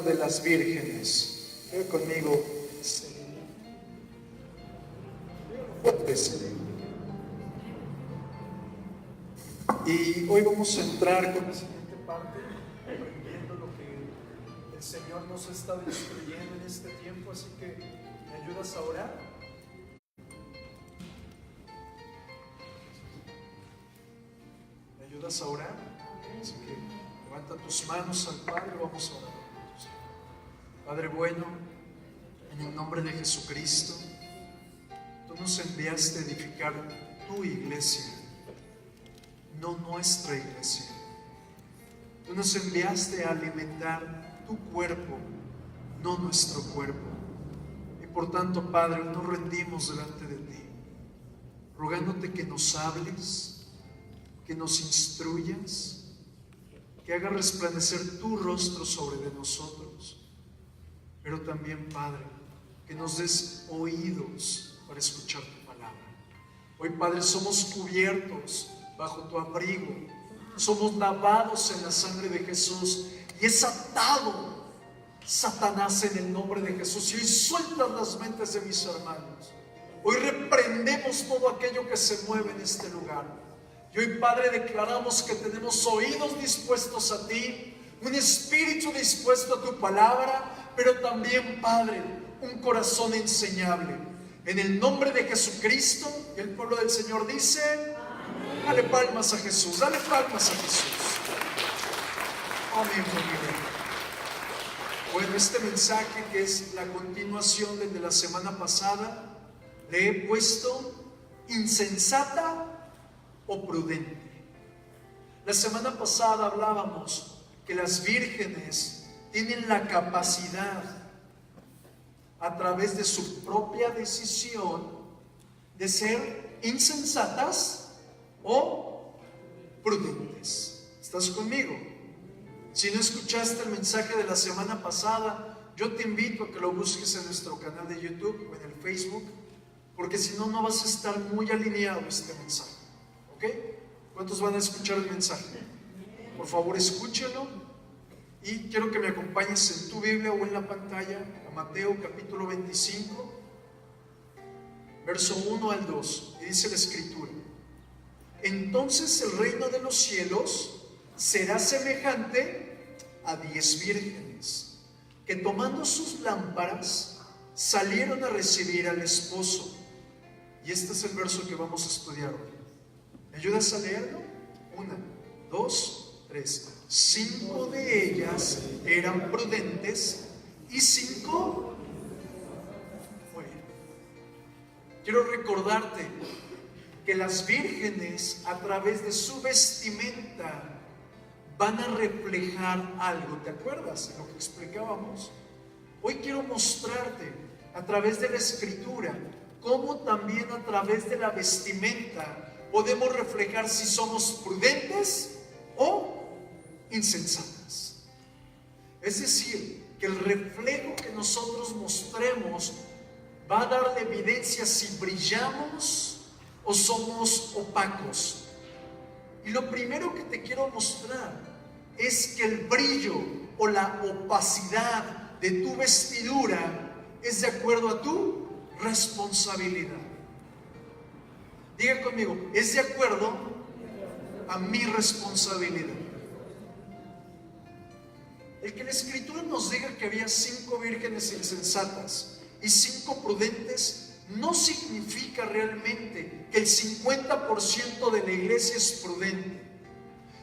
de las vírgenes. Ve conmigo. Y hoy vamos a entrar con la siguiente parte, aprendiendo lo que el Señor nos ha estado instruyendo en este tiempo. Así que, ¿me ayudas a orar? ¿Me ayudas a orar? Así que levanta tus manos al Padre, vamos a orar juntos. Padre bueno, en el nombre de Jesucristo, tú nos enviaste a edificar tu iglesia, no nuestra iglesia. Tú nos enviaste a alimentar tu cuerpo, no nuestro cuerpo. Y por tanto, Padre, nos rendimos delante de ti, rogándote que nos hables, que nos instruyas, que hagas resplandecer tu rostro sobre de nosotros, pero también, Padre, que nos des oídos para escuchar tu palabra. Hoy, Padre, somos cubiertos bajo tu abrigo, somos lavados en la sangre de Jesús y es atado Satanás en el nombre de Jesús. Y hoy sueltas las mentes de mis hermanos. Hoy reprendemos todo aquello que se mueve en este lugar. Y hoy, Padre, declaramos que tenemos oídos dispuestos a ti, un espíritu dispuesto a tu palabra, pero también, Padre, un corazón enseñable. En el nombre de Jesucristo, y el pueblo del Señor dice: amén. Dale palmas a Jesús, dale palmas a Jesús. Amén, amén. Bueno, este mensaje, que es la continuación del de la semana pasada, le he puesto insensata o prudente. La semana pasada hablábamos que las vírgenes tienen la capacidad, a través de su propia decisión, de ser insensatas o prudentes. ¿Estás conmigo? Si no escuchaste el mensaje de la semana pasada, yo te invito a que lo busques en nuestro canal de YouTube o en el Facebook, porque si no, no vas a estar muy alineado este mensaje. ¿Ok? ¿Cuántos van a escuchar el mensaje? Por favor, escúchalo. Y quiero que me acompañes en tu Biblia o en la pantalla a Mateo capítulo 25, verso 1 al 2. Y dice la Escritura: entonces el reino de los cielos será semejante a 10 vírgenes que, tomando sus lámparas, salieron a recibir al esposo. Y este es el verso que vamos a estudiar hoy. ¿Me ayudas a leerlo? 1, 2, 3. 5 de ellas eran prudentes y 5... Muy bien. Quiero recordarte que las vírgenes, a través de su vestimenta, van a reflejar algo. ¿Te acuerdas de lo que explicábamos? Hoy quiero mostrarte, a través de la Escritura, cómo también a través de la vestimenta podemos reflejar si somos prudentes o insensatas. Es decir, que el reflejo que nosotros mostremos va a dar evidencia si brillamos o somos opacos. Y lo primero que te quiero mostrar es que el brillo o la opacidad de tu vestidura es de acuerdo a tu responsabilidad. Diga conmigo: es de acuerdo a mi responsabilidad. El que la Escritura nos diga que había 5 vírgenes insensatas y 5 prudentes no significa realmente que el 50% de la iglesia es prudente,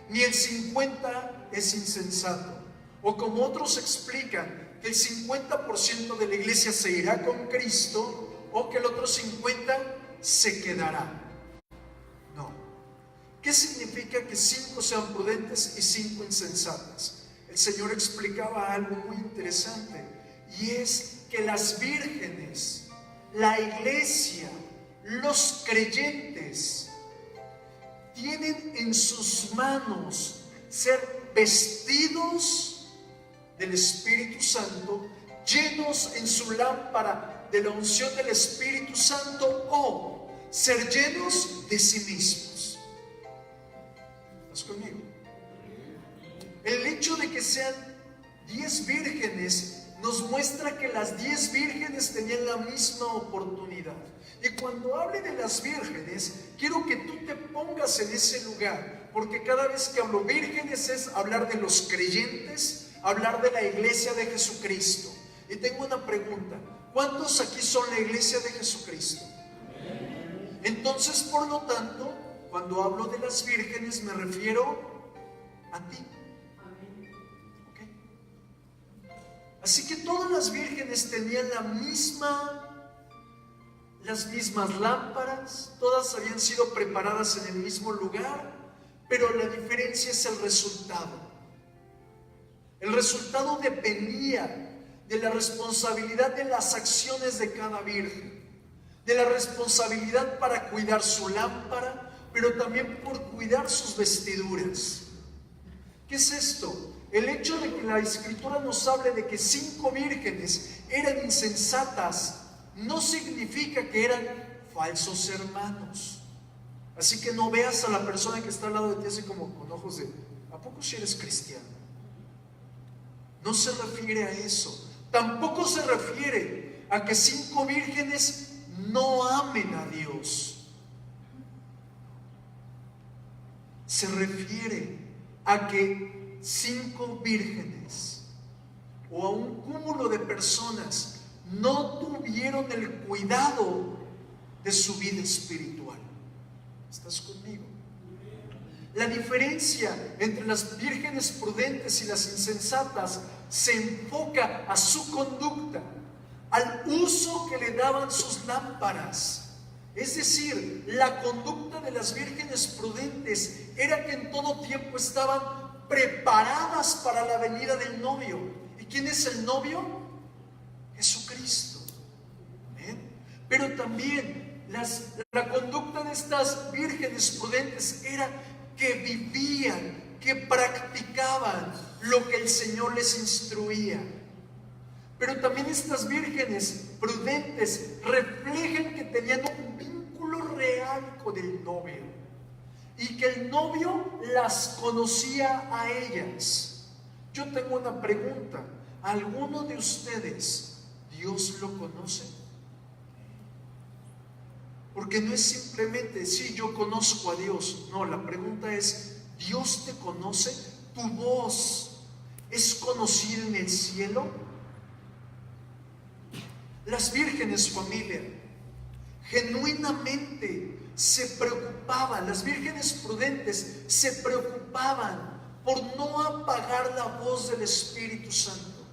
ni el 50% es insensato, o como otros explican, que el 50% de la iglesia se irá con Cristo, o que el otro 50% se quedará. No. ¿Qué significa que 5 sean prudentes y 5 insensatas? El Señor explicaba algo muy interesante, y es que las vírgenes, la iglesia, los creyentes, tienen en sus manos ser vestidos del Espíritu Santo, llenos en su lámpara de la unción del Espíritu Santo, o ser llenos de sí mismos. ¿Estás conmigo? El hecho de que sean 10 vírgenes vírgenes nos muestra que las 10 vírgenes tenían la misma oportunidad. Y cuando hable de las vírgenes, quiero que tú te pongas en ese lugar, porque cada vez que hablo vírgenes es hablar de los creyentes, hablar de la iglesia de Jesucristo. Y tengo una pregunta: ¿cuántos aquí son la iglesia de Jesucristo? Entonces, por lo tanto, cuando hablo de las vírgenes me refiero a ti. ¿Okay? Así que todas las vírgenes tenían las mismas lámparas, todas habían sido preparadas en el mismo lugar, pero la diferencia es el resultado. El resultado dependía de la responsabilidad de las acciones de cada virgen, de la responsabilidad para cuidar su lámpara, pero también por cuidar sus vestiduras. ¿Qué es esto? El hecho de que la Escritura nos hable de que 5 vírgenes eran insensatas no significa que eran falsos hermanos. Así que no veas a la persona que está al lado de ti así como con ojos de ¿a poco si eres cristiano? No se refiere a eso. Tampoco se refiere a que 5 vírgenes no amen a Dios. Se refiere a que 5 vírgenes o a un cúmulo de personas no tuvieron el cuidado de su vida espiritual. ¿Estás conmigo? La diferencia entre las vírgenes prudentes y las insensatas se enfoca a su conducta, al uso que le daban sus lámparas. Es decir, la conducta de las vírgenes prudentes era que en todo tiempo estaban preparadas para la venida del novio. ¿Y quién es el novio? Jesucristo. ¿Amén? Pero también la conducta de estas vírgenes prudentes era que vivían, que practicaban lo que el Señor les instruía. Pero también estas vírgenes prudentes reflejan que tenían un vínculo real con el novio y que el novio las conocía a ellas. Yo tengo una pregunta: ¿alguno de ustedes Dios lo conoce? Porque no es simplemente, sí, yo conozco a Dios. No, la pregunta es, ¿Dios te conoce? ¿Tu voz es conocida en el cielo? Las vírgenes, familia, genuinamente se preocupaban, las vírgenes prudentes se preocupaban por no apagar la voz del Espíritu Santo.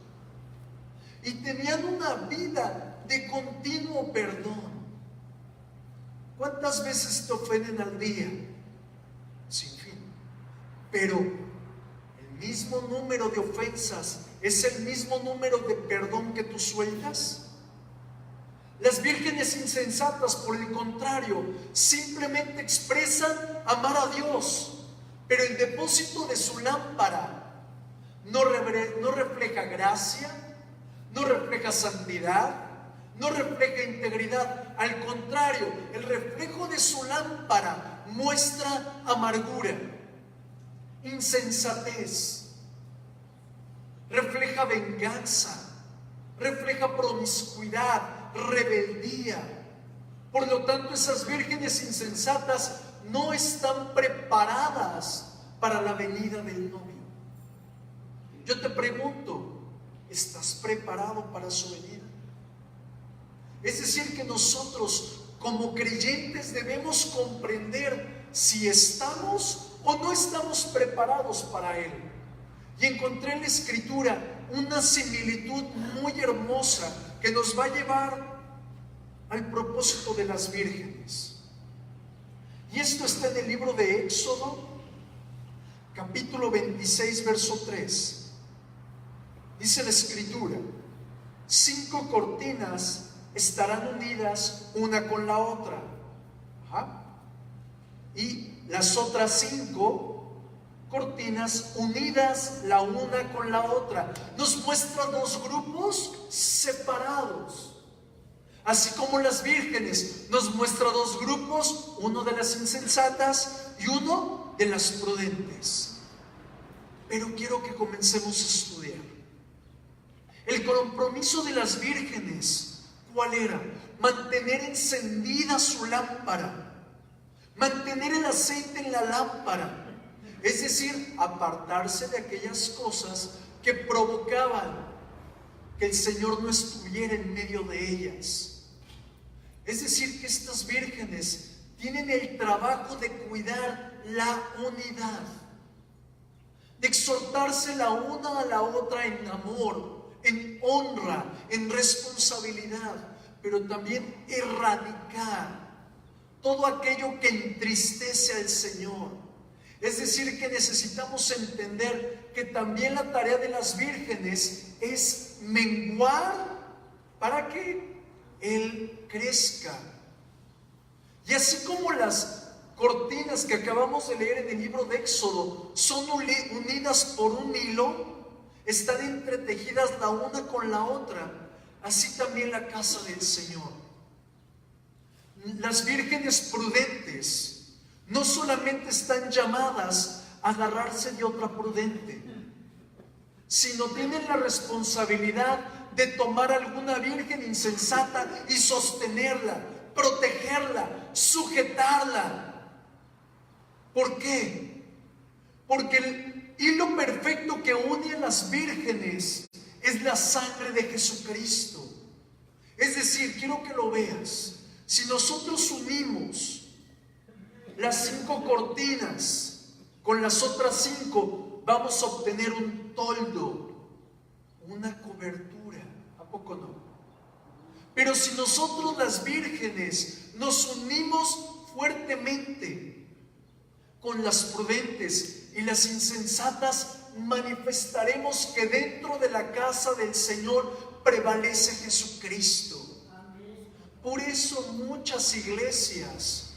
Y tenían una vida de continuo perdón. ¿Cuántas veces te ofenden al día? Sin fin. Pero el mismo número de ofensas es el mismo número de perdón que tú sueltas. Las vírgenes insensatas, por el contrario, simplemente expresan amar a Dios, pero el depósito de su lámpara no refleja gracia, no refleja santidad, no refleja integridad. Al contrario, el reflejo de su lámpara muestra amargura, insensatez, refleja venganza, refleja promiscuidad, rebeldía. Por lo tanto, esas vírgenes insensatas no están preparadas para la venida del novio. Yo te pregunto, ¿estás preparado para su venida? Es decir, que nosotros como creyentes debemos comprender si estamos o no estamos preparados para Él. Y encontré en la Escritura una similitud muy hermosa que nos va a llevar al propósito de las vírgenes. Y esto está en el libro de Éxodo, capítulo 26, verso 3. Dice la Escritura: 5 cortinas estarán unidas una con la otra. Y las otras 5 cortinas unidas la una con la otra. Nos muestra 2 grupos separados. Así como las vírgenes nos muestra 2 grupos, uno de las insensatas y uno de las prudentes. Pero quiero que comencemos a estudiar. El compromiso de las vírgenes, ¿cuál era? Mantener encendida su lámpara, mantener el aceite en la lámpara, es decir, apartarse de aquellas cosas que provocaban que el Señor no estuviera en medio de ellas. Es decir, que estas vírgenes tienen el trabajo de cuidar la unidad, de exhortarse la una a la otra en amor, en honra, en responsabilidad, pero también erradicar todo aquello que entristece al Señor. Es decir, que necesitamos entender que también la tarea de las vírgenes es menguar para que Él crezca. Y así como las cortinas que acabamos de leer en el libro de Éxodo son unidas por un hilo, están entretejidas la una con la otra, así también la casa del Señor. Las vírgenes prudentes no solamente están llamadas a agarrarse de otra prudente, sino tienen la responsabilidad de tomar alguna virgen insensata y sostenerla, protegerla, sujetarla. ¿Por qué? Porque el hilo perfecto que une a las vírgenes es la sangre de Jesucristo. Es decir, quiero que lo veas. Si nosotros unimos las 5 cortinas con las otras 5, vamos a obtener un toldo, una cobertura. ¿A poco no? Pero si nosotros las vírgenes nos unimos fuertemente con las prudentes y las insensatas, manifestaremos que dentro de la casa del Señor prevalece Jesucristo. Por eso muchas iglesias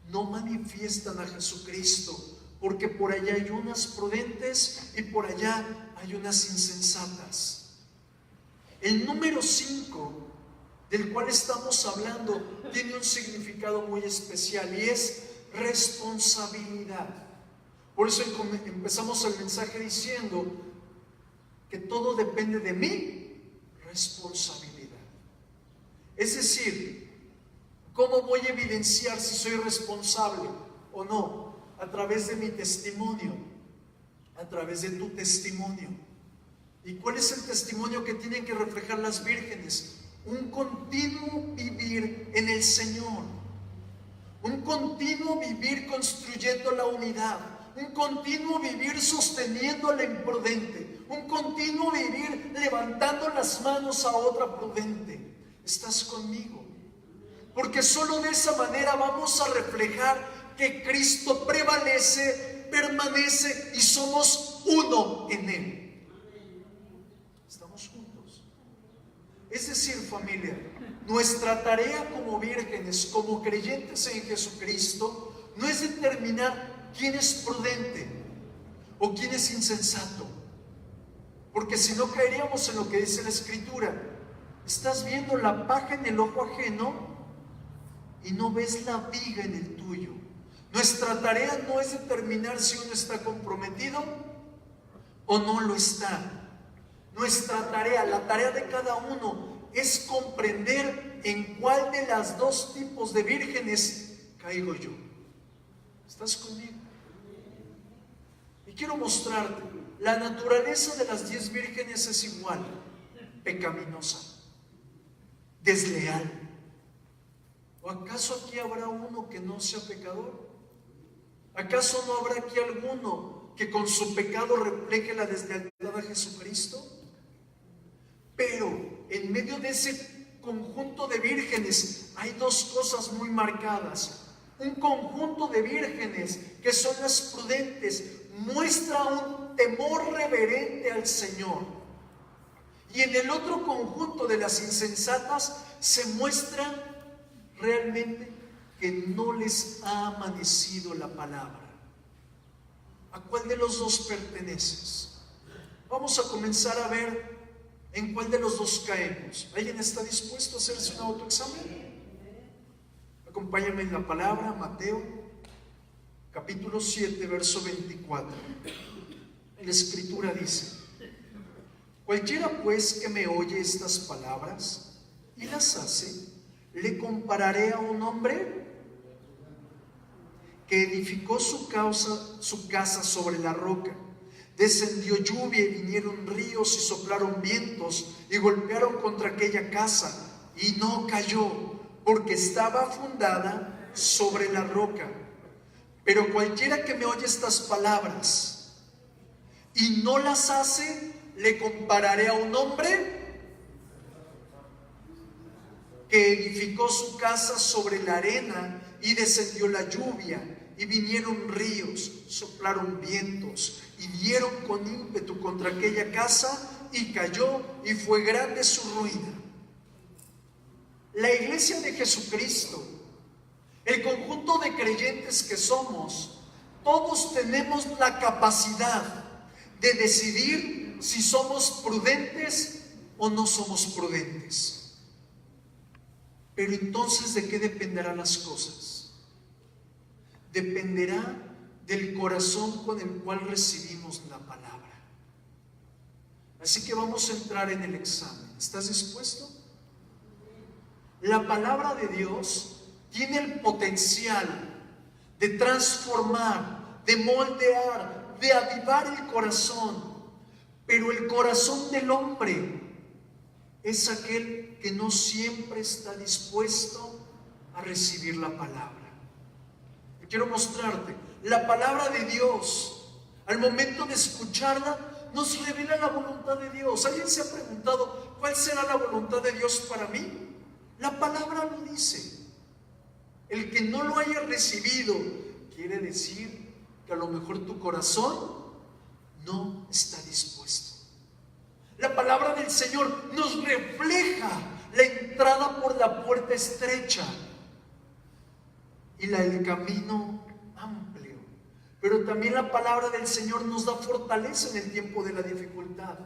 no manifiestan a Jesucristo, porque por allá hay unas prudentes y por allá hay unas insensatas. El número 5, del cual estamos hablando, tiene un significado muy especial y es responsabilidad. Por eso empezamos el mensaje diciendo que todo depende de mi responsabilidad. Es decir, ¿cómo voy a evidenciar si soy responsable o no? A través de mi testimonio, a través de tu testimonio. ¿Y cuál es el testimonio que tienen que reflejar las vírgenes? Un continuo vivir en el Señor, un continuo vivir construyendo la unidad, un continuo vivir sosteniendo al imprudente, un continuo vivir levantando las manos a otra prudente. ¿Estás conmigo? Porque solo de esa manera vamos a reflejar que Cristo prevalece, permanece y somos uno en Él. Estamos juntos. Es decir, familia, nuestra tarea como vírgenes, como creyentes en Jesucristo, no es determinar quién es prudente o quién es insensato, porque si no caeríamos en lo que dice la Escritura. Estás viendo la paja en el ojo ajeno y no ves la viga en el tuyo. Nuestra tarea no es determinar si uno está comprometido o no lo está. Nuestra tarea, la tarea de cada uno, es comprender en cuál de las dos tipos de vírgenes caigo yo. ¿Estás conmigo? Y quiero mostrarte, la naturaleza de las 10 vírgenes es igual: pecaminosa, desleal. ¿O acaso aquí habrá uno que no sea pecador? ¿Acaso no habrá aquí alguno que con su pecado refleje la deslealtad a Jesucristo? Pero en medio de ese conjunto de vírgenes hay dos cosas muy marcadas. Un conjunto de vírgenes que son las prudentes muestra un temor reverente al Señor, y en el otro conjunto de las insensatas se muestra realmente que no les ha amanecido la palabra. ¿A cuál de los dos perteneces? Vamos a comenzar a ver en cuál de los dos caemos. ¿Alguien está dispuesto a hacerse un autoexamen? Acompáñame en la palabra, Mateo, capítulo 7, verso 24. La Escritura dice: Cualquiera pues que me oye estas palabras y las hace, le compararé a un hombre que edificó su casa sobre la roca. Descendió lluvia y vinieron ríos y soplaron vientos y golpearon contra aquella casa y no cayó, porque estaba fundada sobre la roca. Pero cualquiera que me oye estas palabras y no las hace, le compararé a un hombre que edificó su casa sobre la arena y descendió la lluvia y vinieron ríos, soplaron vientos y dieron con ímpetu contra aquella casa y cayó y fue grande su ruina. La iglesia de Jesucristo, el conjunto de creyentes que somos, todos tenemos la capacidad de decidir si somos prudentes o no somos prudentes. Pero entonces, ¿de qué dependerán las cosas? Dependerá del corazón con el cual recibimos la palabra. Así que vamos a entrar en el examen. ¿Estás dispuesto? La palabra de Dios tiene el potencial de transformar, de moldear, de avivar el corazón. Pero el corazón del hombre es aquel que no siempre está dispuesto a recibir la palabra. Quiero mostrarte, la palabra de Dios, al momento de escucharla, nos revela la voluntad de Dios. ¿Alguien se ha preguntado cuál será la voluntad de Dios para mí? La palabra lo dice. El que no lo haya recibido quiere decir que a lo mejor tu corazón no está dispuesto. La palabra del Señor nos refleja la entrada por la puerta estrecha y el camino amplio. Pero también la palabra del Señor nos da fortaleza en el tiempo de la dificultad.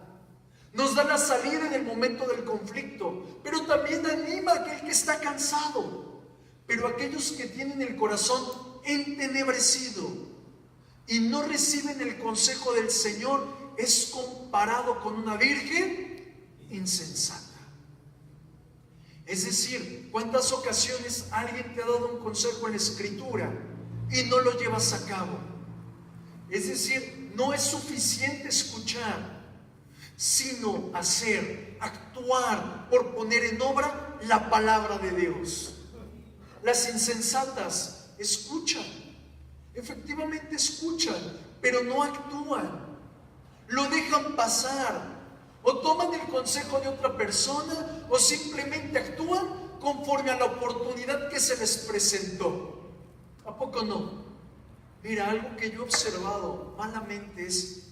Nos da la salida en el momento del conflicto, pero también anima a aquel que está cansado. Pero aquellos que tienen el corazón entenebrecido y no reciben el consejo del Señor, es comparado con una virgen insensata. Es decir, ¿cuántas ocasiones alguien te ha dado un consejo en la Escritura y no lo llevas a cabo? Es decir, no es suficiente escuchar, sino hacer, actuar por poner en obra la palabra de Dios. Las insensatas escuchan, efectivamente escuchan, pero no actúan. Lo dejan pasar, o toman el consejo de otra persona, o simplemente actúan conforme a la oportunidad que se les presentó. ¿A poco no? Mira, algo que yo he observado malamente es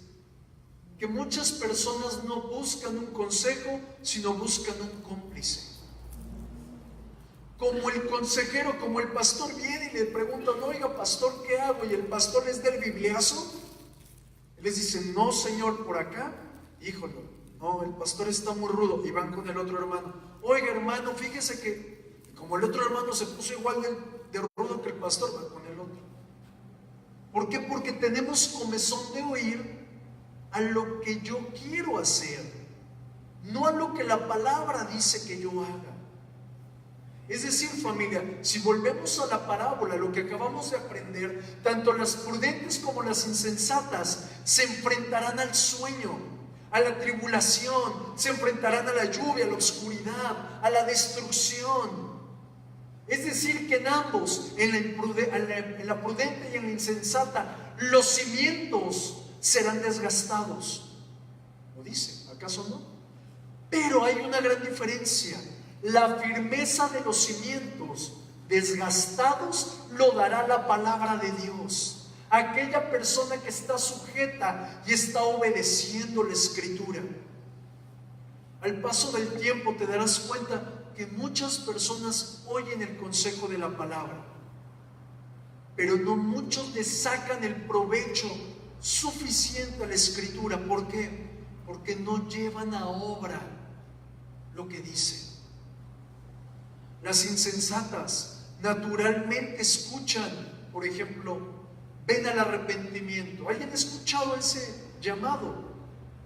que muchas personas no buscan un consejo, sino buscan un cómplice. Como el consejero, como el pastor viene y le preguntan, oiga pastor, ¿qué hago? Y el pastor les da el bibliazo. Les dicen, no señor, por acá. Híjole, no, el pastor está muy rudo. Y van con el otro hermano. Oiga hermano, fíjese que como el otro hermano se puso igual de rudo que el pastor, van con el otro. ¿Por qué? Porque tenemos comezón de oír a lo que yo quiero hacer, no a lo que la palabra dice que yo haga. Es decir, familia, si volvemos a la parábola, lo que acabamos de aprender, tanto las prudentes como las insensatas se enfrentarán al sueño, a la tribulación, se enfrentarán a la lluvia, a la oscuridad, a la destrucción. Es decir, que en ambos, en la prudente y en la insensata, los cimientos serán desgastados. ¿Lo dice? ¿Acaso no? Pero hay una gran diferencia. La firmeza de los cimientos desgastados lo dará la palabra de Dios. Aquella persona que está sujeta y está obedeciendo la Escritura. Al paso del tiempo te darás cuenta que muchas personas oyen el consejo de la palabra, pero no muchos le sacan el provecho suficiente a la Escritura. ¿Por qué? Porque no llevan a obra lo que dice. Las insensatas naturalmente escuchan, por ejemplo, ven al arrepentimiento. ¿Alguien ha escuchado ese llamado?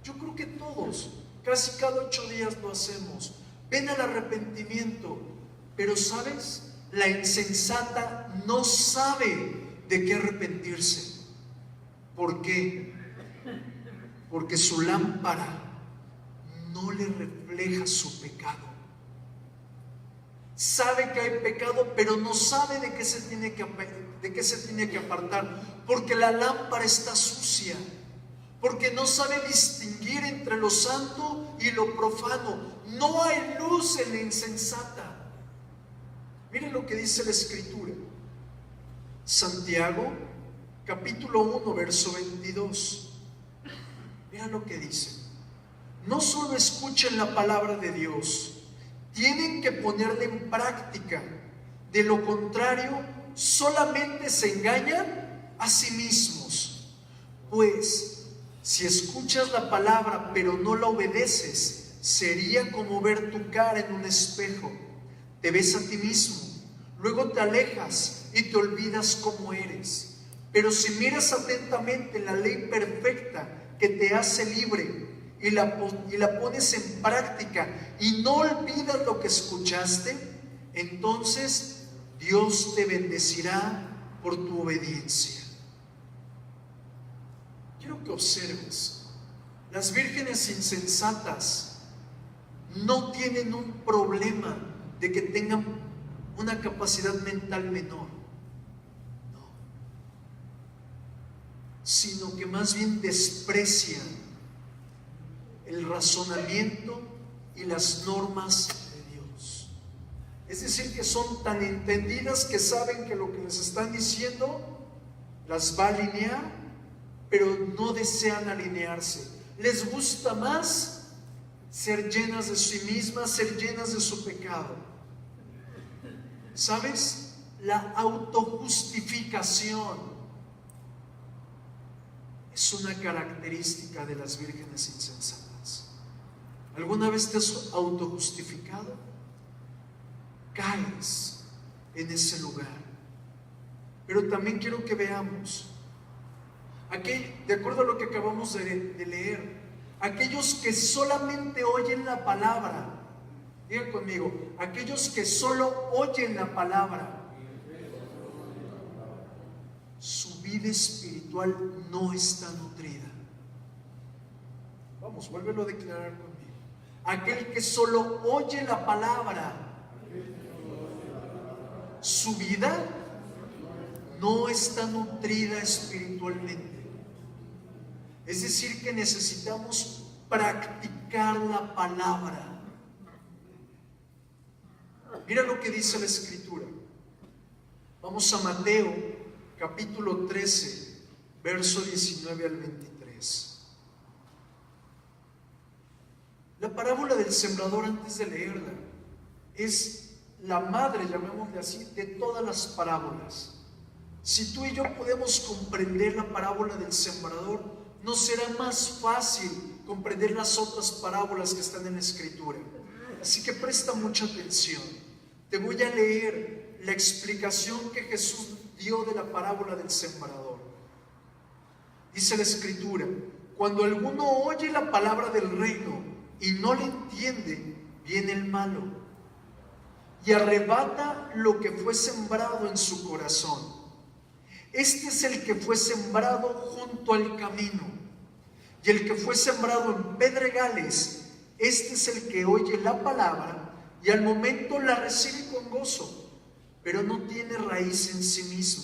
Yo creo que todos. casi cada 8 días lo hacemos. Ven al arrepentimiento. Pero ¿sabes? La insensata no sabe de qué arrepentirse. ¿Por qué? Porque su lámpara no le refleja su pecado. Sabe que hay pecado, pero no sabe de qué se tiene que apartar, porque la lámpara está sucia, porque no sabe distinguir entre lo santo y lo profano. No hay luz en la insensata. Miren lo que dice la Escritura. Santiago, capítulo 1, verso 22. Mira lo que dice. No solo escuchen la palabra de Dios, tienen que ponerla en práctica. De lo contrario, solamente se engañan a sí mismos. Pues, si escuchas la palabra pero no la obedeces, sería como ver tu cara en un espejo. Te ves a ti mismo, luego te alejas y te olvidas cómo eres. Pero si miras atentamente la ley perfecta que te hace libre y la pones en práctica y no olvidas lo que escuchaste, entonces Dios te bendecirá por tu obediencia. Quiero que observes, las vírgenes insensatas no tienen un problema de que tengan una capacidad mental menor, no, sino que más bien desprecian el razonamiento y las normas de Dios. Es decir, que son tan entendidas que saben que lo que les están diciendo las va a alinear, pero no desean alinearse. Les gusta más ser llenas de sí mismas, ser llenas de su pecado. ¿Sabes? La autojustificación es una característica de las vírgenes insensatas. ¿Alguna vez te has autojustificado? Caes en ese lugar. Pero también quiero que veamos, de acuerdo a lo que acabamos de leer, aquellos que solamente oyen la palabra, digan conmigo, aquellos que solo oyen la palabra, su vida espiritual no está nutrida. Vamos, vuélvelo a declarar conmigo. Aquel que solo oye la palabra, su vida no está nutrida espiritualmente. Es decir, que necesitamos practicar la palabra. Mira lo que dice la Escritura. Vamos a Mateo, capítulo 13, verso 19 al 23. La parábola del sembrador, antes de leerla, es la madre, llamémosle así, de todas las parábolas. Si tú y yo podemos comprender la parábola del sembrador, nos será más fácil comprender las otras parábolas que están en la Escritura. Así que presta mucha atención. Te voy a leer la explicación que Jesús dio de la parábola del sembrador. Dice la Escritura: cuando alguno oye la palabra del reino y no le entiende, viene el malo y arrebata lo que fue sembrado en su corazón. Este es el que fue sembrado junto al camino, y el que fue sembrado en pedregales, este es el que oye la palabra y al momento la recibe con gozo, pero no tiene raíz en sí mismo,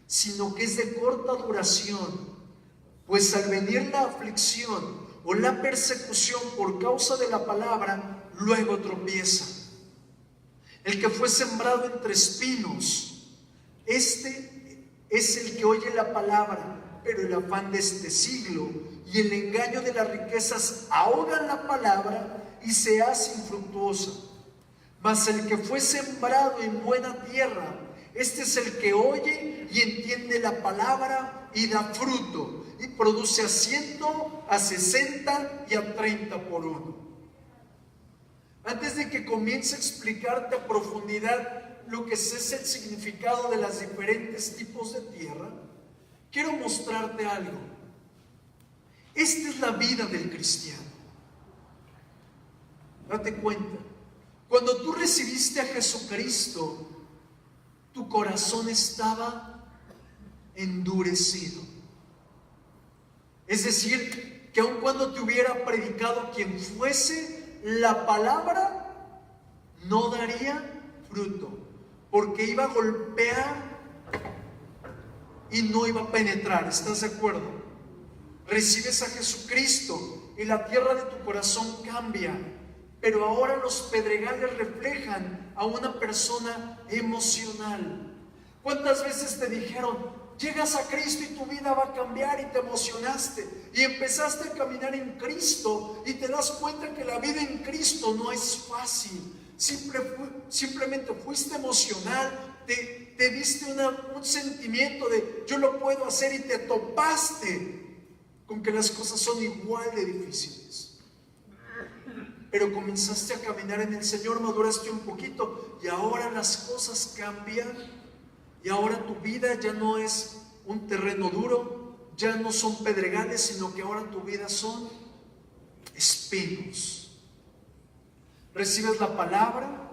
sino que es de corta duración, pues al venir la aflicción o la persecución por causa de la palabra, luego tropieza. El que fue sembrado entre espinos, este es el que oye la palabra, pero el afán de este siglo y el engaño de las riquezas ahogan la palabra y se hace infructuosa. Mas el que fue sembrado en buena tierra, este es el que oye y entiende la palabra y da fruto, y produce a 100, a 60 y a 30 por uno. Antes de que comience a explicarte a profundidad lo que es el significado de los diferentes tipos de tierra, quiero mostrarte algo. Esta es la vida del cristiano. Date cuenta, cuando tú recibiste a Jesucristo, tu corazón estaba endurecido. Es decir, que aun cuando te hubiera predicado quien fuese, la palabra no daría fruto, porque iba a golpear y no iba a penetrar. ¿Estás de acuerdo? Recibes a Jesucristo y la tierra de tu corazón cambia, pero ahora los pedregales reflejan a una persona emocional. ¿Cuántas veces te dijeron, llegas a Cristo y tu vida va a cambiar, y te emocionaste y empezaste a caminar en Cristo y te das cuenta que la vida en Cristo no es fácil? Simplemente fuiste emocional, te diste un sentimiento de yo lo puedo hacer, y te topaste con que las cosas son igual de difíciles. Pero comenzaste a caminar en el Señor, maduraste un poquito y ahora las cosas cambian, y ahora tu vida ya no es un terreno duro, ya no son pedregales, sino que ahora tu vida son espinos. Recibes la palabra,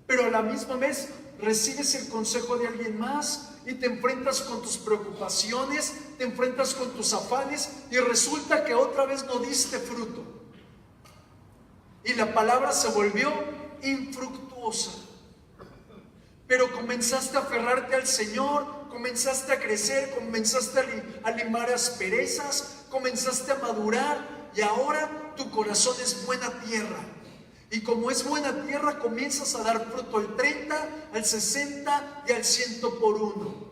pero a la misma vez recibes el consejo de alguien más y te enfrentas con tus preocupaciones, te enfrentas con tus afanes, y resulta que otra vez no diste fruto. Y la palabra se volvió infructuosa. Pero comenzaste a aferrarte al Señor, comenzaste a crecer, comenzaste a limar asperezas, comenzaste a madurar, y ahora tu corazón es buena tierra. Y como es buena tierra, comienzas a dar fruto al 30, al 60 y al 100 por uno.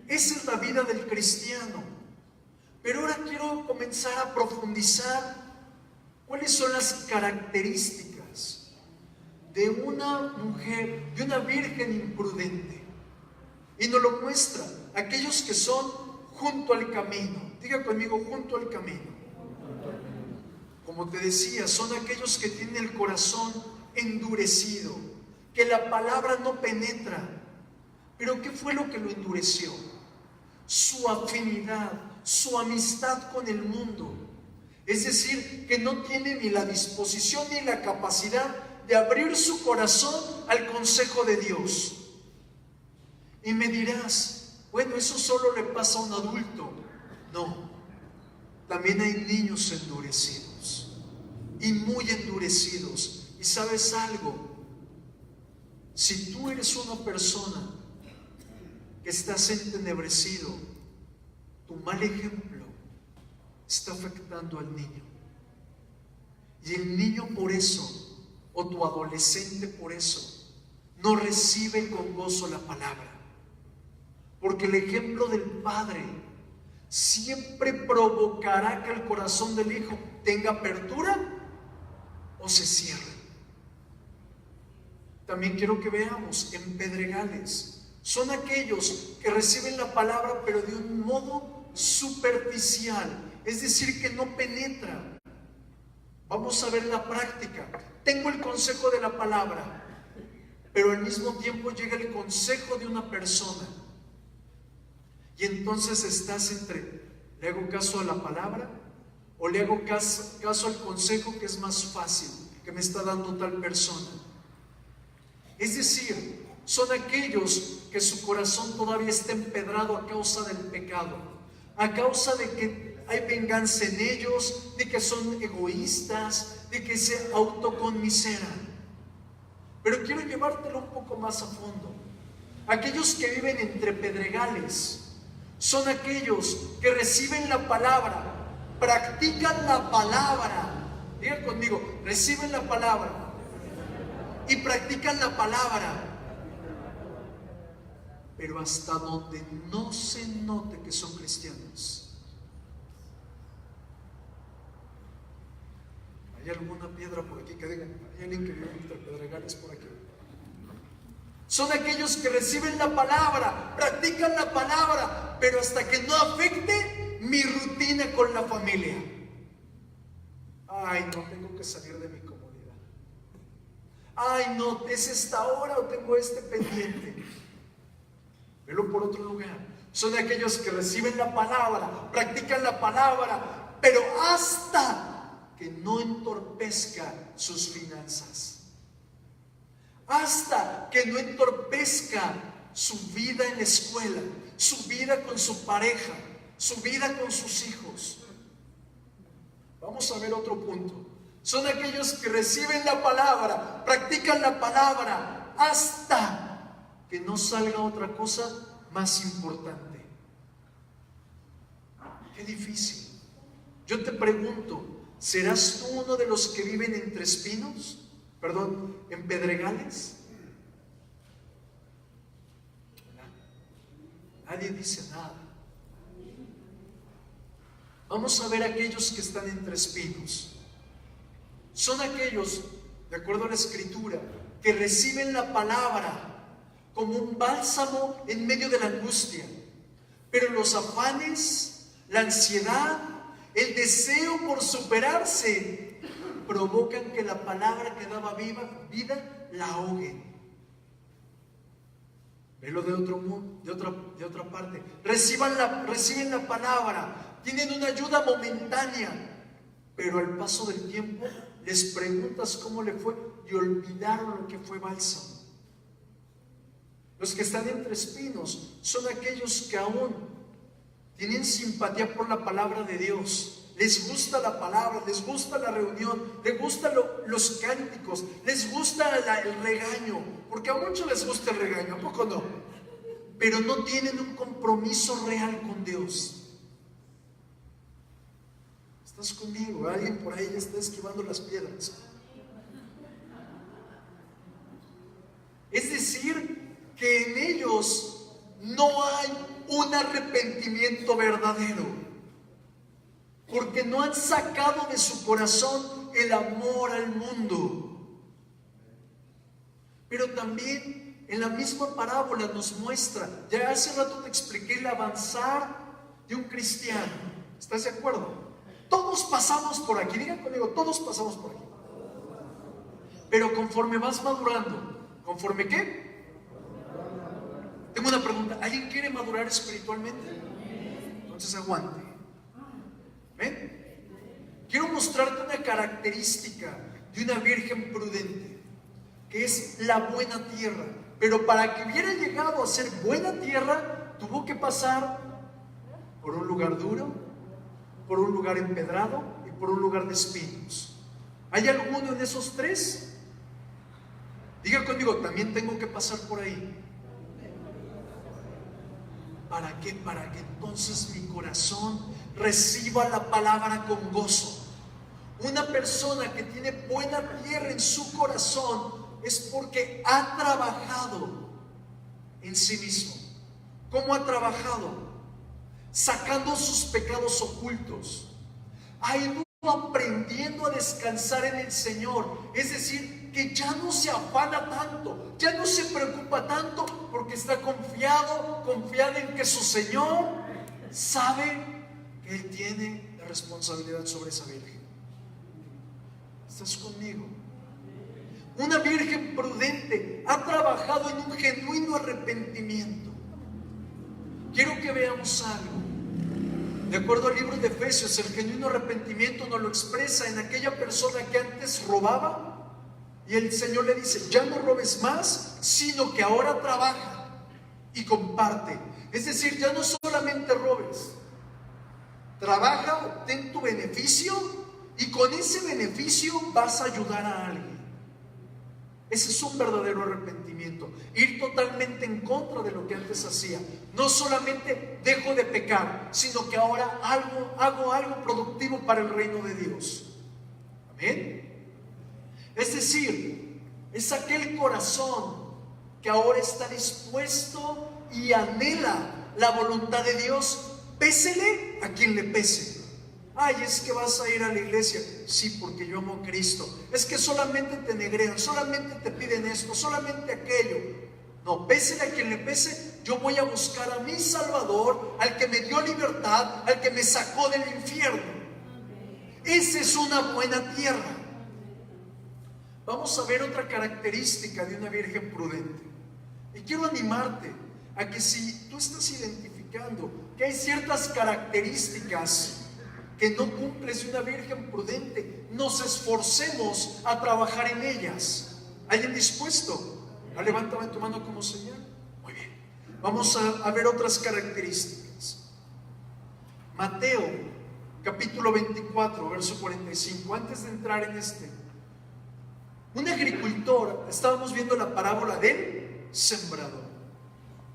Esa es la vida del cristiano. Pero ahora quiero comenzar a profundizar cuáles son las características de una mujer, de una virgen imprudente. Y nos lo muestra aquellos que son junto al camino. Diga conmigo, junto al camino. Como te decía, son aquellos que tienen el corazón endurecido, que la palabra no penetra. Pero ¿qué fue lo que lo endureció? Su afinidad, su amistad con el mundo. Es decir, que no tiene ni la disposición ni la capacidad de abrir su corazón al consejo de Dios. Y me dirás, bueno, eso solo le pasa a un adulto. No, también hay niños endurecidos, y muy endurecidos. Y sabes algo, si tú eres una persona que estás entenebrecido, tu mal ejemplo está afectando al niño. Y el niño por eso, o tu adolescente por eso, no recibe con gozo la palabra. Porque el ejemplo del padre siempre provocará que el corazón del hijo tenga apertura o se cierre. También quiero que veamos en pedregales. Son aquellos que reciben la palabra pero de un modo superficial, es decir, que no penetra. Vamos a ver la práctica. Tengo el consejo de la palabra, pero al mismo tiempo llega el consejo de una persona. Y entonces estás entre, ¿le hago caso a la palabra o le hago caso al consejo que es más fácil, que me está dando tal persona? Es decir, son aquellos que su corazón todavía está empedrado a causa del pecado, a causa de que hay venganza en ellos, de que son egoístas, de que se autoconmiseran. Pero quiero llevártelo un poco más a fondo. Aquellos que viven entre pedregales son aquellos que reciben la palabra, practican la palabra. Diga conmigo, reciben la palabra y practican la palabra, pero hasta donde no se note que son cristianos. ¿Hay alguna piedra por aquí que digan, hay alguien que vive entre pedregales por aquí? Son aquellos que reciben la palabra, practican la palabra, pero hasta que no afecte mi rutina con la familia. Ay, no, tengo que salir de mi comodidad. Ay, no, es esta hora o tengo este pendiente. Velo por otro lugar. Son aquellos que reciben la palabra, practican la palabra, pero hasta que no entorpezca sus finanzas, hasta que no entorpezca su vida en la escuela, su vida con su pareja, su vida con sus hijos. Vamos a ver otro punto. Son aquellos que reciben la palabra, practican la palabra, hasta que no salga otra cosa más importante. Qué difícil. Yo te pregunto, ¿serás tú uno de los que viven entre espinos? Perdón, en pedregales. Nadie dice nada. Vamos a ver aquellos que están entre espinos. Son aquellos, de acuerdo a la Escritura, que reciben la palabra como un bálsamo en medio de la angustia. Pero los afanes, la ansiedad, el deseo por superarse, provocan que la palabra que daba vida la ahoguen. Velo de otra parte. Reciben la palabra, tienen una ayuda momentánea, pero al paso del tiempo les preguntas cómo le fue y olvidaron lo que fue bálsamo. Los que están entre espinos son aquellos que aún tienen simpatía por la palabra de Dios. Les gusta la palabra, les gusta la reunión, les gustan los cánticos, les gusta el regaño, porque a muchos les gusta el regaño, ¿a poco no? Pero no tienen un compromiso real con Dios. ¿Estás conmigo? Alguien por ahí ya está esquivando las piedras. Es decir, que en ellos no hay un arrepentimiento verdadero, porque no han sacado de su corazón el amor al mundo. Pero también en la misma parábola nos muestra, ya hace rato te expliqué el avanzar de un cristiano. ¿Estás de acuerdo? Todos pasamos por aquí, digan conmigo, todos pasamos por aquí. Pero conforme vas madurando, ¿conforme qué? Tengo una pregunta, ¿alguien quiere madurar espiritualmente? Entonces aguante. ¿Ven? Quiero mostrarte una característica de una virgen prudente, que es la buena tierra. Pero para que hubiera llegado a ser buena tierra, tuvo que pasar por un lugar duro, por un lugar empedrado y por un lugar de espinos. ¿Hay alguno en esos tres? Diga conmigo, también tengo que pasar por ahí. ¿Para qué? Para que entonces mi corazón reciba la palabra con gozo. Una persona que tiene buena tierra en su corazón es porque ha trabajado en sí mismo. ¿Cómo ha trabajado? Sacando sus pecados ocultos. Ha ido aprendiendo a descansar en el Señor. Es decir, que ya no se afana tanto, ya no se preocupa tanto, porque está confiada en que su Señor sabe que Él tiene la responsabilidad sobre esa virgen. ¿Estás conmigo? Una virgen prudente ha trabajado en un genuino arrepentimiento. Quiero que veamos algo. De acuerdo al libro de Efesios, el genuino arrepentimiento nos lo expresa en aquella persona que antes robaba, y el Señor le dice, ya no robes más, sino que ahora trabaja y comparte. Es decir, ya no solamente robes, trabaja, obtén tu beneficio, y con ese beneficio vas a ayudar a alguien. Ese es un verdadero arrepentimiento, ir totalmente en contra de lo que antes hacía. No solamente dejo de pecar, sino que ahora hago algo productivo para el reino de Dios. Amén. Es decir, es aquel corazón que ahora está dispuesto y anhela la voluntad de Dios, pésele a quien le pese. Ay, es que vas a ir a la iglesia. Sí, porque yo amo a Cristo. Es que solamente te negrean, solamente te piden esto, solamente aquello. No, pésele a quien le pese. Yo voy a buscar a mi Salvador, al que me dio libertad, al que me sacó del infierno. Esa es una buena tierra. Vamos a ver otra característica de una virgen prudente. Y quiero animarte a que si tú estás identificando que hay ciertas características que no cumples de una virgen prudente, nos esforcemos a trabajar en ellas. ¿Alguien dispuesto? Levántame tu mano como señal. Muy bien. Vamos a ver otras características. Mateo, capítulo 24, verso 45. Antes de entrar en un agricultor, estábamos viendo la parábola del sembrador.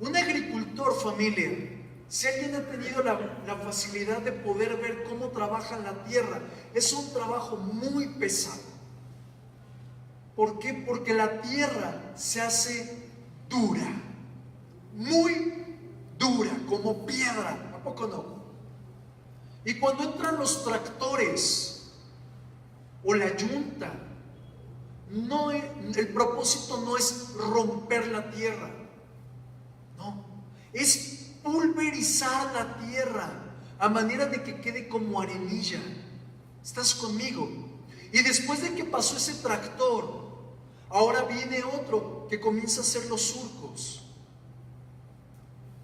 Un agricultor, familia, si alguien ha tenido la facilidad de poder ver cómo trabaja la tierra, es un trabajo muy pesado. ¿Por qué? Porque la tierra se hace dura, muy dura, como piedra. ¿A poco no? Y cuando entran los tractores o la yunta, el propósito no es romper la tierra, no, es pulverizar la tierra a manera de que quede como arenilla. ¿Estás conmigo? Y después de que pasó ese tractor, ahora viene otro que comienza a hacer los surcos.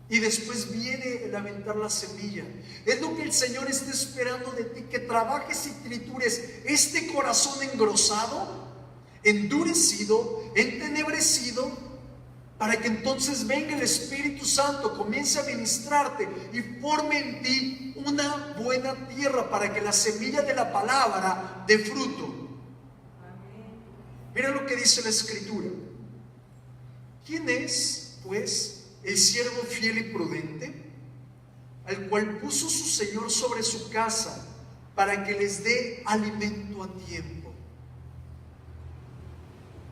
Y después viene el aventar la semilla. Es lo que el Señor está esperando de ti, que trabajes y tritures este corazón engrosado, endurecido, entenebrecido, para que entonces venga el Espíritu Santo, comience a ministrarte y forme en ti una buena tierra para que la semilla de la palabra dé fruto. Mira lo que dice la Escritura. ¿Quién es, pues, el siervo fiel y prudente, al cual puso su Señor sobre su casa para que les dé alimento a tiempo?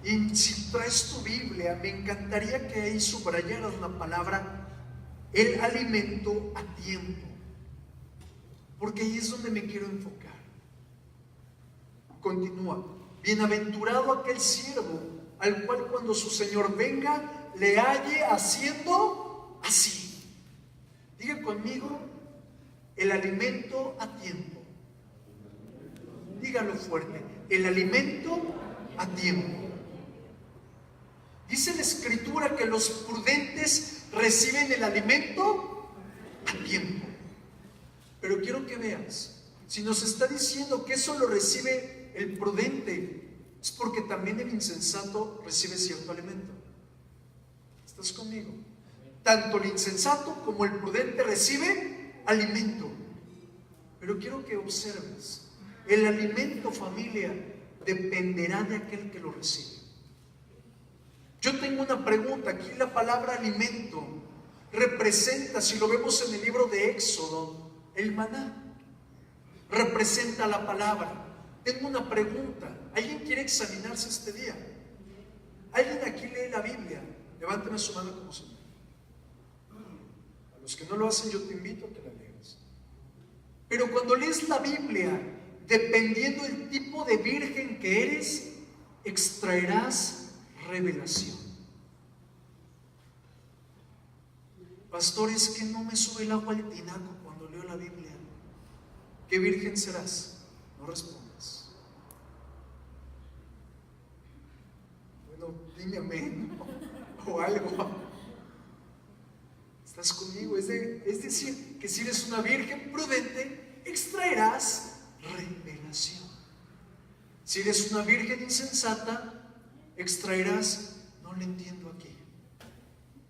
Y si traes tu Biblia, me encantaría que ahí subrayaras la palabra el alimento a tiempo, porque ahí es donde me quiero enfocar. Continúa. Bienaventurado aquel siervo al cual cuando su Señor venga le halle haciendo así. Diga conmigo, el alimento a tiempo. Dígalo fuerte, el alimento a tiempo. Dice la Escritura que los prudentes reciben el alimento a tiempo. Pero quiero que veas, si nos está diciendo que eso lo recibe el prudente, es porque también el insensato recibe cierto alimento. ¿Estás conmigo? Tanto el insensato como el prudente recibe alimento. Pero quiero que observes, el alimento, familia, dependerá de aquel que lo recibe. Yo tengo una pregunta. Aquí la palabra alimento representa, si lo vemos en el libro de Éxodo, el maná. Representa la palabra. Tengo una pregunta. ¿Alguien quiere examinarse este día? ¿Alguien aquí lee la Biblia? Levántame su mano como señor. A los que no lo hacen, yo te invito a que la leas. Pero cuando lees la Biblia, dependiendo del tipo de virgen que eres, extraerás revelación. Pastor, es que no me sube el agua al tinaco cuando leo la Biblia. ¿Qué virgen serás? No respondas. Bueno, dime amén o algo. ¿Estás conmigo? Es decir, que si eres una virgen prudente, extraerás revelación. Si eres una virgen insensata, extraerás, no le entiendo aquí.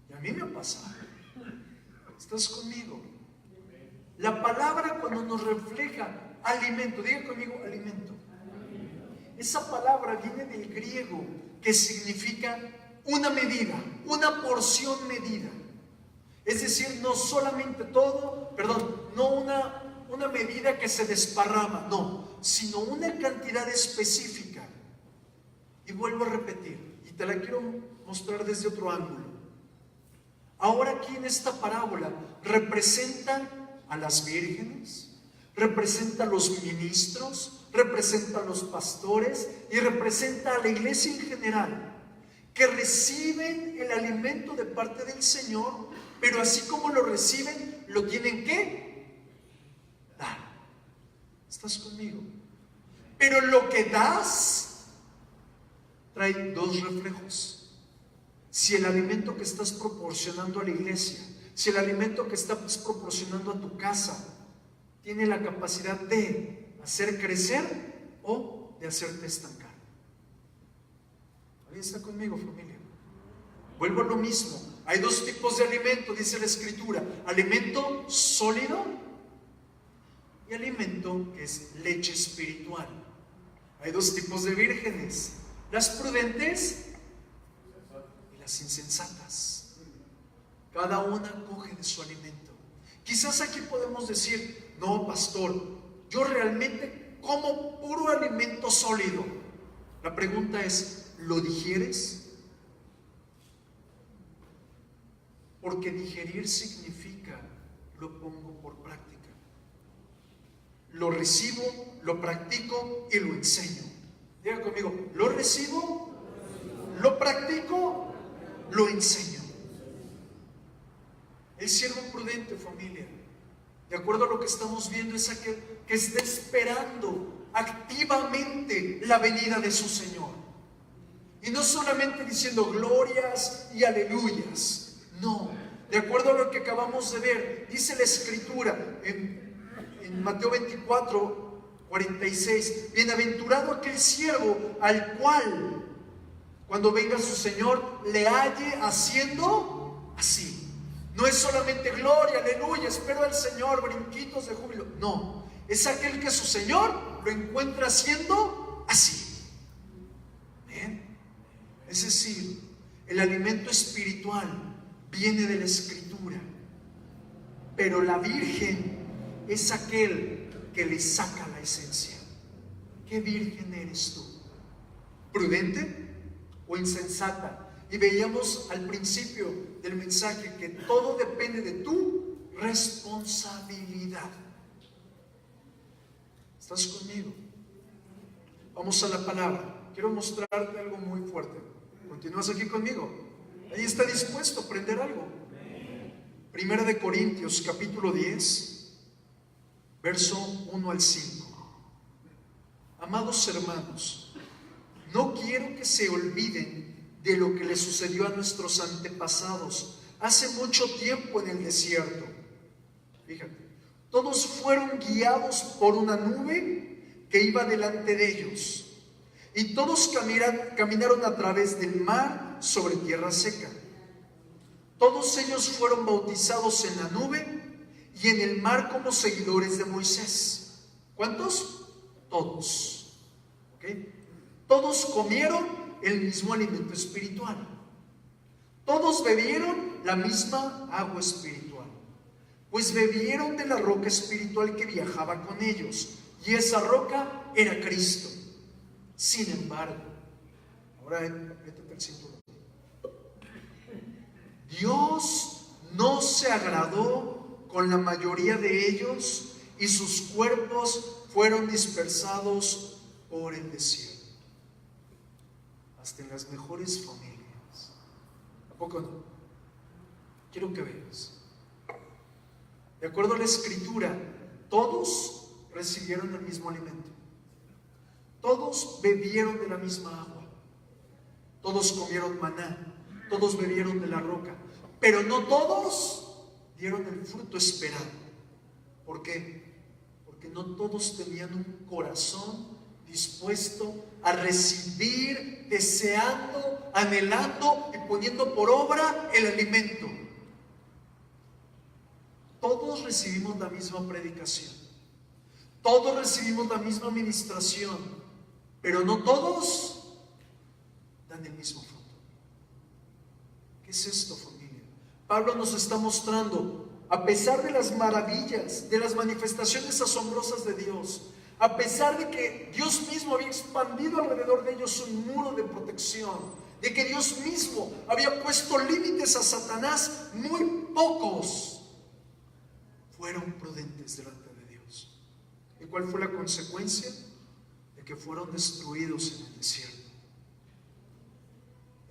Y a mí me ha pasado. ¿Estás conmigo? La palabra cuando nos refleja alimento, diga conmigo alimento. Esa palabra viene del griego que significa una medida, una porción medida. Es decir, no solamente todo, no una medida que se desparrama, no, sino una cantidad específica. Y vuelvo a repetir, y te la quiero mostrar desde otro ángulo. Ahora aquí en esta parábola representa a las vírgenes, representa a los ministros, representa a los pastores y representa a la iglesia en general, que reciben el alimento de parte del Señor, pero así como lo reciben, lo tienen que dar. ¿Estás conmigo? Pero lo que das trae dos reflejos. Si el alimento que estás proporcionando a la iglesia, si el alimento que estás proporcionando a tu casa tiene la capacidad de hacer crecer o de hacerte estancar. ¿Alguien está conmigo, familia? Vuelvo a lo mismo. Hay dos tipos de alimento, dice la Escritura: alimento sólido y alimento que es leche espiritual. Hay dos tipos de vírgenes: las prudentes y las insensatas. Cada una coge de su alimento. Quizás aquí podemos decir: no, pastor, yo realmente como puro alimento sólido. La pregunta es: ¿lo digieres? Porque digerir significa lo pongo por práctica. Lo recibo, lo practico y lo enseño. Diga conmigo: lo recibo, lo practico, lo enseño. El siervo prudente, familia, de acuerdo a lo que estamos viendo, es aquel que está esperando activamente la venida de su Señor. Y no solamente diciendo glorias y aleluyas. No, de acuerdo a lo que acabamos de ver, dice la Escritura en Mateo 24:46: bienaventurado aquel siervo al cual, cuando venga su Señor, le halle haciendo así. No es solamente gloria, aleluya, espero al Señor, brinquitos de júbilo. No, es aquel que su Señor lo encuentra haciendo así. ¿Bien? Es decir, el alimento espiritual viene de la Escritura, pero la virgen es aquel que le saca la esencia. ¿Qué virgen eres tú? ¿Prudente o insensata? Y veíamos al principio del mensaje que todo depende de tu responsabilidad. ¿Estás conmigo? Vamos a la palabra. Quiero mostrarte algo muy fuerte. ¿Continúas aquí conmigo? Ahí está dispuesto a aprender algo. Primera de Corintios, capítulo 10, verso 1 al 5. Amados hermanos, no quiero que se olviden de lo que le sucedió a nuestros antepasados hace mucho tiempo en el desierto. Fíjate, todos fueron guiados por una nube que iba delante de ellos, y todos caminaron a través del mar sobre tierra seca. Todos ellos fueron bautizados en la nube y en el mar como seguidores de Moisés. ¿Cuántos? Todos. ¿Okay? Todos comieron el mismo alimento espiritual. Todos bebieron la misma agua espiritual, pues bebieron de la roca espiritual que viajaba con ellos, y esa roca era Cristo. Sin embargo, ahora métete el cinturón. Dios no se agradó con la mayoría de ellos y sus cuerpos fueron dispersados por el desierto. Hasta en las mejores familias. ¿A poco no? Quiero que veas. De acuerdo a la Escritura, todos recibieron el mismo alimento. Todos bebieron de la misma agua. Todos comieron maná. Todos bebieron de la roca. Pero no todos dieron el fruto esperado. ¿Por qué? Porque no todos tenían un corazón dispuesto a recibir, deseando, anhelando y poniendo por obra el alimento. Todos recibimos la misma predicación. Todos recibimos la misma administración. Pero no todos dan el mismo fruto. ¿Qué es esto, familia? Pablo nos está mostrando, a pesar de las maravillas, de las manifestaciones asombrosas de Dios, a pesar de que Dios mismo había expandido alrededor de ellos un muro de protección, de que Dios mismo había puesto límites a Satanás, muy pocos fueron prudentes delante de Dios. ¿Y cuál fue la consecuencia? Que fueron destruidos en el desierto.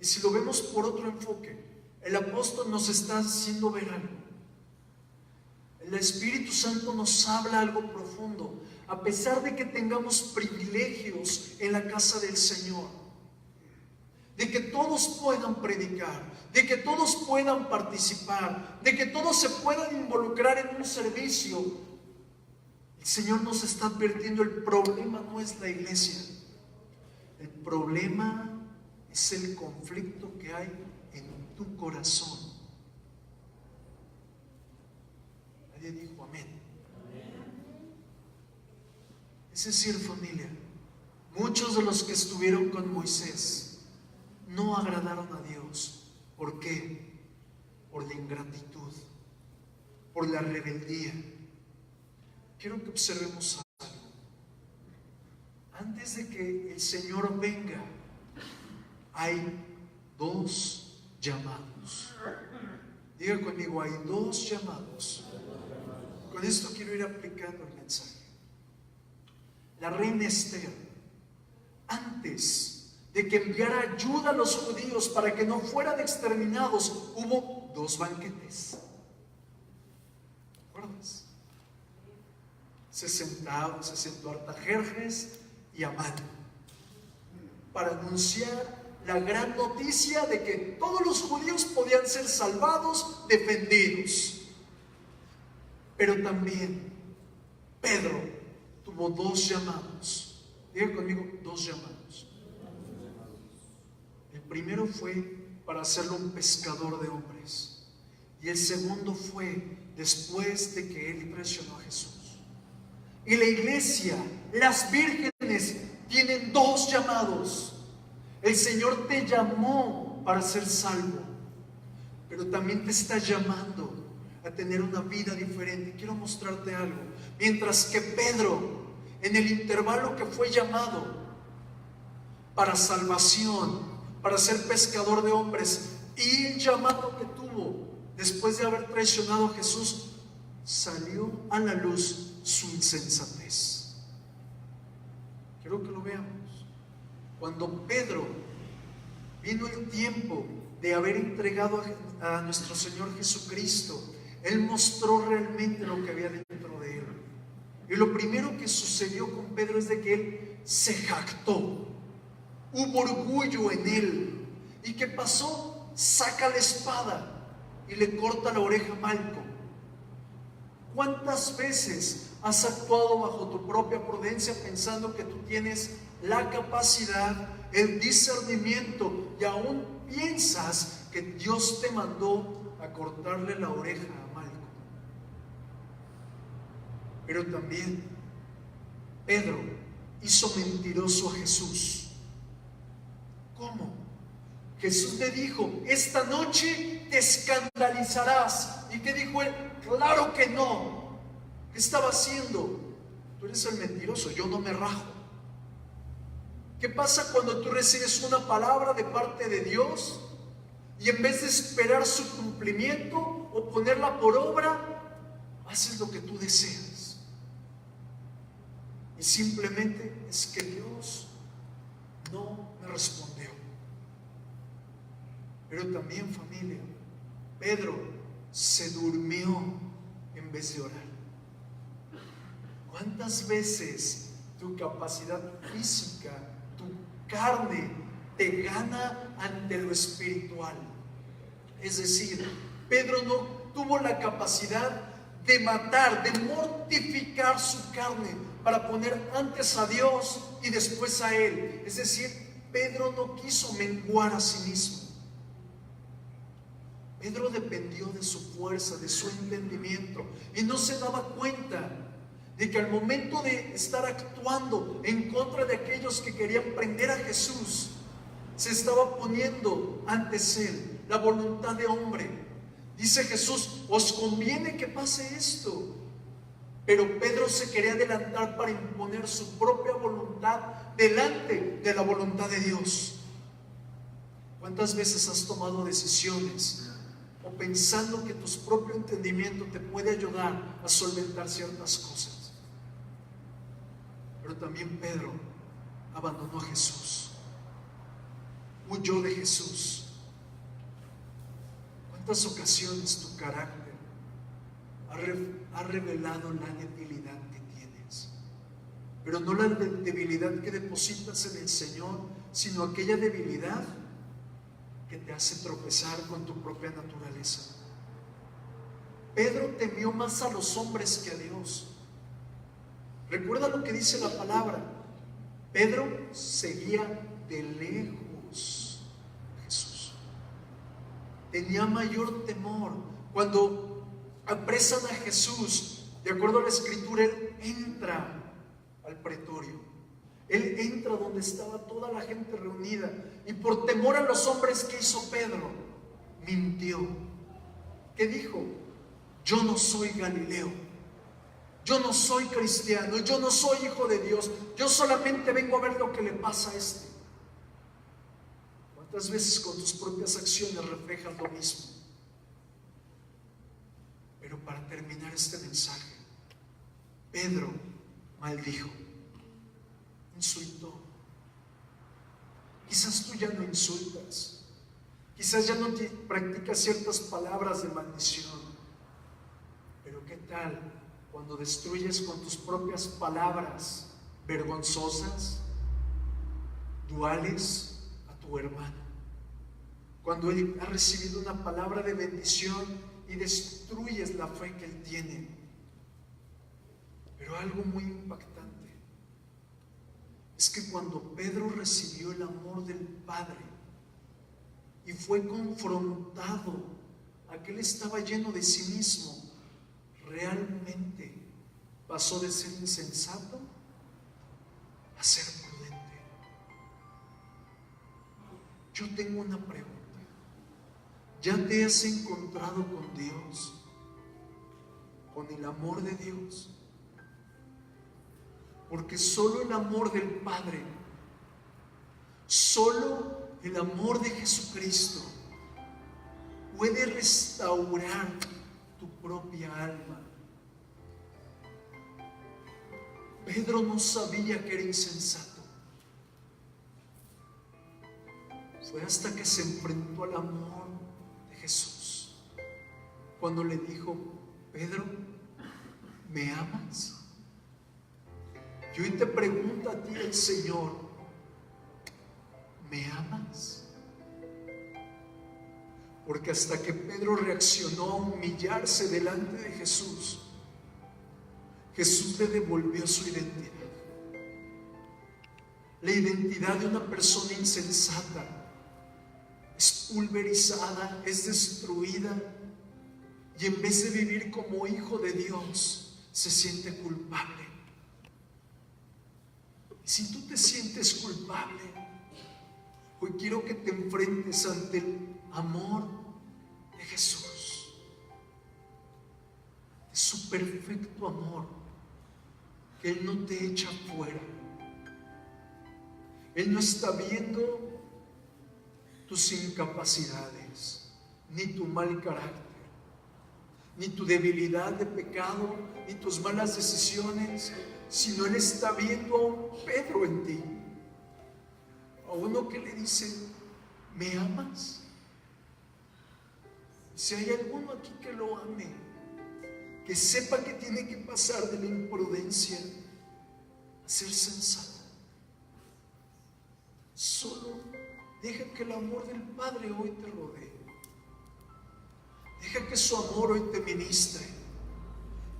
Y si lo vemos por otro enfoque, el apóstol nos está haciendo ver algo. El Espíritu Santo nos habla algo profundo. A pesar de que tengamos privilegios en la casa del Señor, de que todos puedan predicar, de que todos puedan participar, de que todos se puedan involucrar en un servicio, El Señor nos está advirtiendo, el problema no es la iglesia. El problema es el conflicto que hay en tu corazón. Nadie dijo amén. Es decir, familia, muchos de los que estuvieron con Moisés no agradaron a Dios. ¿Por qué? Por la ingratitud, por la rebeldía. Quiero que observemos algo. Antes de que el Señor venga, hay dos llamados. Diga conmigo, hay dos llamados. Con esto quiero ir aplicando el mensaje. La reina Esther, antes de que enviara ayuda a los judíos para que no fueran exterminados, hubo dos banquetes. ¿Recuerdas? Se sentó Artajerjes y Amán para anunciar la gran noticia de que todos los judíos podían ser salvados, defendidos. Pero también Pedro tuvo dos llamados. Diga conmigo, dos llamados. El primero fue para hacerlo un pescador de hombres, y el segundo fue después de que él traicionó a Jesús. Y la iglesia, las vírgenes, tienen dos llamados. El Señor te llamó para ser salvo, pero también te está llamando a tener una vida diferente. Quiero mostrarte algo. Mientras que Pedro, en el intervalo que fue llamado para salvación, para ser pescador de hombres, y el llamado que tuvo después de haber traicionado a Jesús, salió a la luz su insensatez. Quiero que lo veamos. Cuando Pedro vino el tiempo de haber entregado a nuestro Señor Jesucristo, Él mostró realmente lo que había dentro de Él. Y lo primero que sucedió con Pedro es de que Él se jactó. Hubo orgullo en Él. ¿Y qué pasó? Saca la espada y le corta la oreja a Malco. ¿Cuántas veces has actuado bajo tu propia prudencia pensando que tú tienes la capacidad, el discernimiento, y aún piensas que Dios te mandó a cortarle la oreja a Malco? Pero también Pedro hizo mentiroso a Jesús. ¿Cómo? Jesús le dijo, esta noche te escandalizarás. ¿Y qué dijo él? Claro que no. ¿Qué estaba haciendo? Tú eres el mentiroso, yo no me rajo. ¿Qué pasa cuando tú recibes una palabra de parte de Dios y en vez de esperar su cumplimiento o ponerla por obra, haces lo que tú deseas? Y simplemente es que Dios no me respondió. Pero también, familia, Pedro se durmió en vez de orar. ¿Cuántas veces tu capacidad física, tu carne, te gana ante lo espiritual? Es decir, Pedro no tuvo la capacidad de matar, de mortificar su carne para poner antes a Dios y después a Él. Es decir, Pedro no quiso menguar a sí mismo. Pedro dependió de su fuerza, de su entendimiento, y no se daba cuenta de que al momento de estar actuando en contra de aquellos que querían prender a Jesús, se estaba poniendo antes Él la voluntad de hombre. Dice Jesús, os conviene que pase esto. Pero Pedro se quería adelantar para imponer su propia voluntad delante de la voluntad de Dios. ¿Cuántas veces has tomado decisiones o pensando que tu propio entendimiento te puede ayudar a solventar ciertas cosas? Pero también Pedro abandonó a Jesús, huyó de Jesús. ¿Cuántas ocasiones tu carácter ha revelado la debilidad que tienes? Pero no la debilidad que depositas en el Señor, sino aquella debilidad que te hace tropezar con tu propia naturaleza. Pedro temió más a los hombres que a Dios. Recuerda lo que dice la palabra. Pedro seguía de lejos a Jesús. Tenía mayor temor. Cuando apresan a Jesús, de acuerdo a la escritura, él entra al pretorio. Él entra donde estaba toda la gente reunida. Y por temor a los hombres, ¿qué hizo Pedro? Mintió. ¿Qué dijo? Yo no soy Galileo. Yo no soy cristiano. Yo no soy hijo de Dios. Yo solamente vengo a ver lo que le pasa a este. ¿Cuántas veces con tus propias acciones reflejas lo mismo? Pero para terminar este mensaje, Pedro maldijo, insultó. Quizás tú ya no insultas, quizás ya no practicas ciertas palabras de maldición, pero ¿qué tal cuando destruyes con tus propias palabras vergonzosas, duales a tu hermano? Cuando él ha recibido una palabra de bendición y destruyes la fe que él tiene. Pero algo muy impactante es que cuando Pedro recibió el amor del Padre y fue confrontado a que él estaba lleno de sí mismo, realmente pasó de ser insensato a ser prudente. Yo tengo una pregunta. ¿Ya te has encontrado con Dios? ¿Con el amor de Dios? Porque solo el amor del Padre, solo el amor de Jesucristo puede restaurar tu propia alma. Pedro no sabía que era insensato. Fue hasta que se enfrentó al amor de Jesús cuando le dijo: Pedro, ¿me amas? Y hoy te pregunta a ti el Señor: ¿me amas? Porque hasta que Pedro reaccionó a humillarse delante de Jesús, Jesús le devolvió su identidad. La identidad de una persona insensata es pulverizada, es destruida, y en vez de vivir como hijo de Dios, se siente culpable. Y si tú te sientes culpable, hoy quiero que te enfrentes ante el amor de Jesús, de su perfecto amor, que Él no te echa fuera. Él no está viendo tus incapacidades, ni tu mal carácter, ni tu debilidad de pecado, ni tus malas decisiones, sino Él está viendo a un Pedro en ti, a uno que le dice: ¿me amas? Si hay alguno aquí que lo ame, que sepa que tiene que pasar de la imprudencia a ser sensato, solo deja que el amor del Padre hoy te rodee. Deja que su amor hoy te ministre.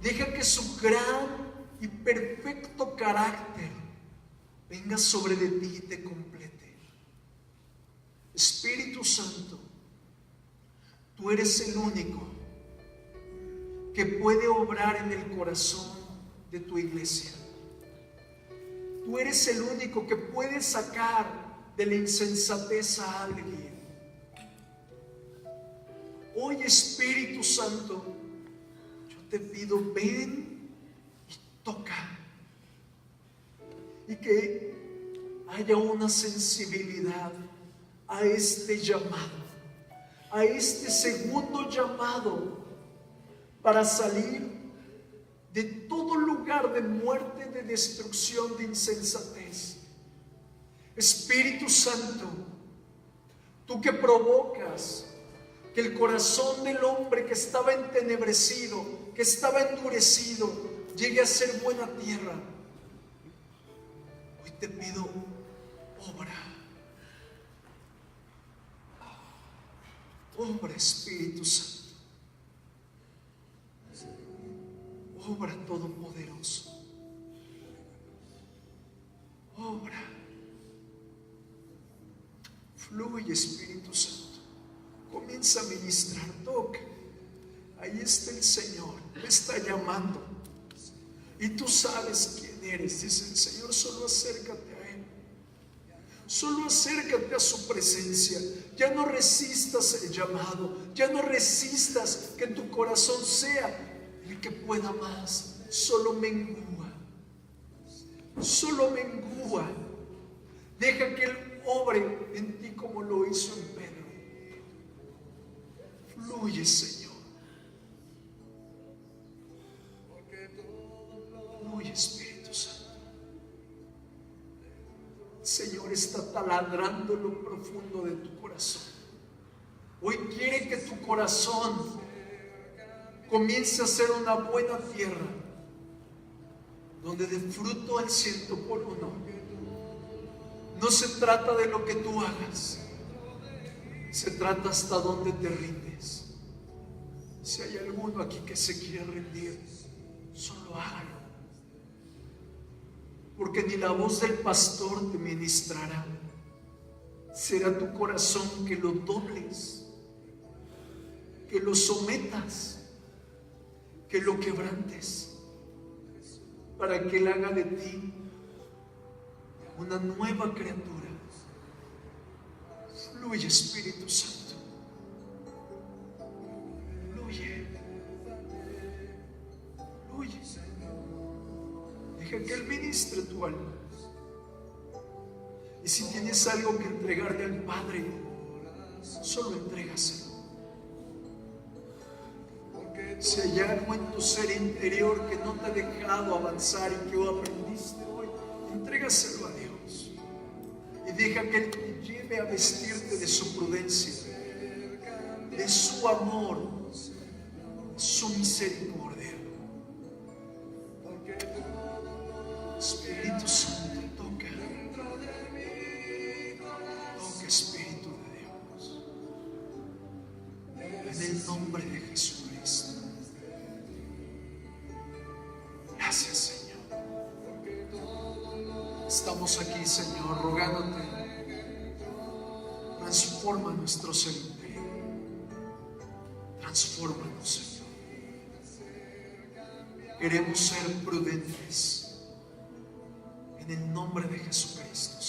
Deja que su gran y perfecto carácter venga sobre de ti y te complete. Espíritu Santo, tú eres el único que puede obrar en el corazón de tu iglesia. Tú eres el único que puede sacar de la insensatez a alguien. Hoy, Espíritu Santo, yo te pido: ven y toca, y que haya una sensibilidad a este llamado, a este segundo llamado, para salir de todo lugar de muerte, de destrucción, de insensatez. Espíritu Santo, tú que provocas que el corazón del hombre que estaba entenebrecido, que estaba endurecido, llegue a ser buena tierra, hoy te pido: obra Espíritu Santo, obra todopoderoso. Fluye, Espíritu Santo. Comienza a ministrar, toca. Ahí está el Señor, te está llamando. Y tú sabes quién eres, dice el Señor, solo acércate a Él. Solo acércate a su presencia. Ya no resistas el llamado, ya no resistas que tu corazón sea el que pueda más. Solo mengúa, solo mengúa. Deja que Él obre en ti como lo hizo en Pedro. Fluye, Señor. Fluye, Espíritu Santo. El Señor está taladrando lo profundo de tu corazón. Hoy quiere que tu corazón comience a ser una buena tierra donde dé fruto al 100%. No se trata de lo que tú hagas, se trata hasta dónde te rindes. Si hay alguno aquí que se quiere rendir, solo hágalo, porque ni la voz del pastor te ministrará. Será tu corazón que lo dobles, que lo sometas, que lo quebrantes, para que Él haga de ti una nueva criatura. Fluye, Espíritu Santo. Fluye. Fluye. Deja que Él ministre tu alma. Y si tienes algo que entregarle al Padre, solo entrégaselo. Si hay algo en tu ser interior que no te ha dejado avanzar y que aprendiste hoy, entrégaselo a Dios. Y deja que Él te lleve a vestirte de su prudencia, de su amor, de su misericordia. Espíritu Santo, toca. Toca, Espíritu de Dios. En el nombre de Jesucristo. Gracias, Señor. Estamos aquí, Señor, rogándote. Transforma nuestro ser interior. Transfórmanos, Señor. Queremos ser prudentes en el nombre de Jesucristo.